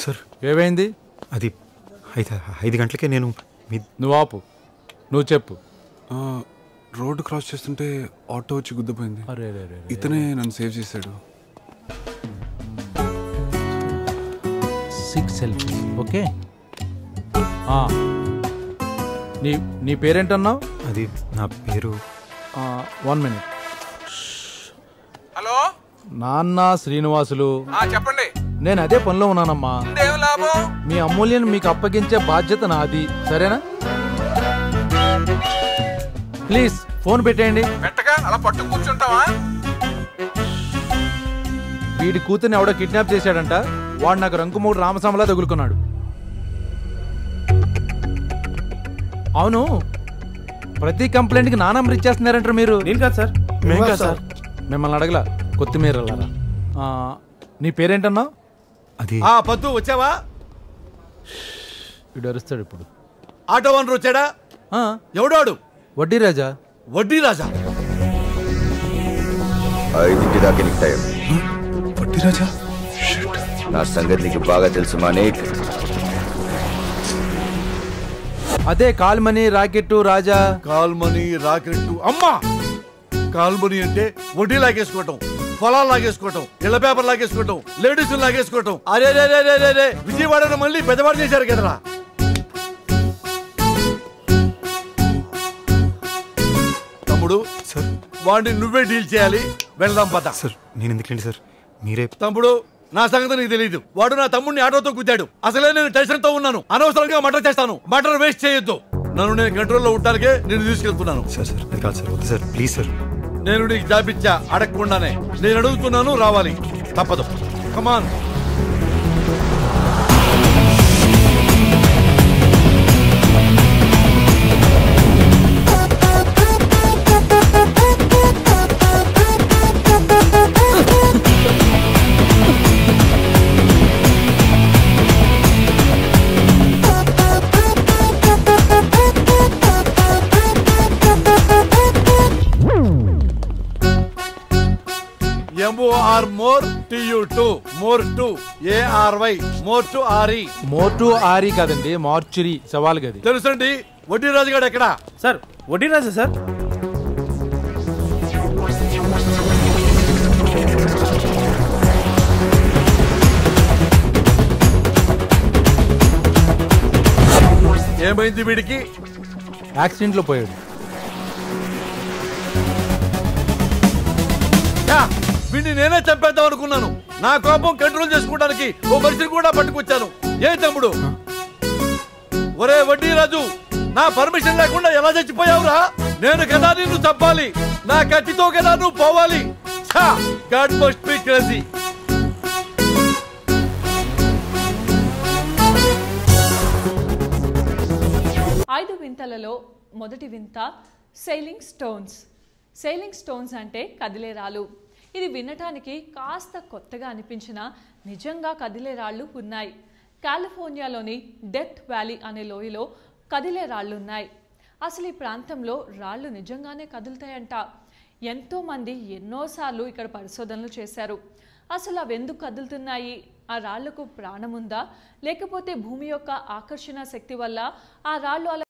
Sir ఏమైంది? అది 5 గంటలకే నేను నువ్వు ఆపు, నువ్వు చెప్పు. రోడ్డు క్రాస్ చేస్తుంటే ఆటో వచ్చి గుద్దిపోయింది. అరే ఇతనే నన్ను సేవ్ చేశాడు. 6 సెల్ఫీస్. ఓకే, నీ పేరేంటన్నావు? అది నా పేరు. 1 మినిట్. హలో నాన్న శ్రీనివాసులు. చెప్పండి. నేను అదే పనిలో ఉన్నానమ్మా. ఏం లాభం? మీ అమూల్యను మీకు అప్పగించే బాధ్యత నాది, సరేనా? ప్లీజ్ ఫోన్ పెట్టేయండి. పెట్టగా అలా పట్టు కూర్చుంటావా? వీడి కూతుర్ని ఎవడో కిడ్నాప్ చేశాడంట. వాడు నాకు రంకుమూడు రామస్వామిలా తగులుకున్నాడు. అవును, ప్రతి కంప్లైంట్కి నా నంబర్ ఇచ్చేస్తున్నారంటారు మీరు. నేను కాదు సార్. మేము కాదు సార్. మిమ్మల్ని అడగలా, కొత్తిమీర. నీ పేరేంటన్నావు? అది పద్దు వచ్చావా? వీడు అరుస్తాడు ఇప్పుడు. ఆటో ఓనర్ వచ్చాడా? ఎవడాడు? వడ్డీ రాజా. వడ్డీ రాజా? 5 దాకా నీకు టైం. వడ్డీ రాజా? నా సంగతి నీకు బాగా తెలుసు మానేక్. అదే కాల్మనీ రాకెట్టు రాజా. Call money racket. అమ్మా, కాల్మనీ అంటే వడ్డీ లాగేసుకోవటం, పొలాలు లాగేసుకోవటం, ఇళ్ల పేపర్ లాగేసుకోవటం, లేడీస్ లాగేసుకోవటం. అరే రే విజయవాడను మళ్ళీ పెద్దవాడు చేశారు కదరా. తమ్ముడు సార్, వాడిని నువ్వే డీల్ చేయాలి. వెళ్దాం పద. సార్ నేను ఎందుకండి సార్, మీరే. తమ్ముడు, నా సంగతి నీకు తెలియదు. వాడు నా తమ్ముడిని ఆటోతో గుద్దాడు. అసలే నేను టెన్షన్ తో ఉన్నాను. అనవసరంగా మర్డర్ చేస్తాను. మర్డర్ వేస్ట్ చేయొద్దు. నన్ను నేను కంట్రోల్లో ఉండటానికే నేను తీసుకెళ్తున్నాను. సార్ అది కాదు సార్, వద్దు సార్, ప్లీజ్ సార్. నేను నీకు జాబిచ్చా అడగకుండానే. నేను అడుగుతున్నాను, రావాలి, తప్పదు. కమాన్. MOR more TU2 more 2 ARY more to RE. More to ఆరి కాదండి, మార్చురీ సవాల్ గది. తెలుసండి. వడ్డీ రాజు గారు ఎక్కడ? సార్ వడ్డీ రాజా సార్. ఏమైంది వీడికి? యాక్సిడెంట్ లో పోయాడు. వీడిని నేనే చంపేద్దాం అనుకున్నాను. నా కోపం కంట్రోల్ చేసుకోవడానికి ఓ మనిషిని కూడా పట్టుకొచ్చాను. ఏ తమ్ముడు? ఒరే వడ్డీ రాజు, నా పర్మిషన్ లేకుండా ఎలా చచ్చిపోయావురా? నేను కదా నిన్ను చంపాలి. నా కత్తితో కదా నువ్వు పోవాలి. God must be crazy. ఐదు వింతలలో మొదటి వింత సెయిలింగ్ స్టోన్స్. సెయిలింగ్ స్టోన్స్ అంటే కదిలే రాళ్ళు. ఇది వినటానికి కాస్త కొత్తగా అనిపించిన నిజంగా కదిలే రాళ్ళు ఉన్నాయి. కాలిఫోర్నియాలోని డెత్ వ్యాలీ అనే లోయలో కదిలే రాళ్ళు ఉన్నాయి. అసలు ఈ ప్రాంతంలో రాళ్ళు నిజంగానే కదులుతాయంట. ఎంతోమంది ఎన్నోసార్లు ఇక్కడ పరిశోధనలు చేశారు. అసలు అవి ఎందుకు కదులుతున్నాయి? ఆ రాళ్లకు ప్రాణం ఉందా, లేకపోతే భూమి యొక్క ఆకర్షణ శక్తి వల్ల ఆ రాళ్ళు అలా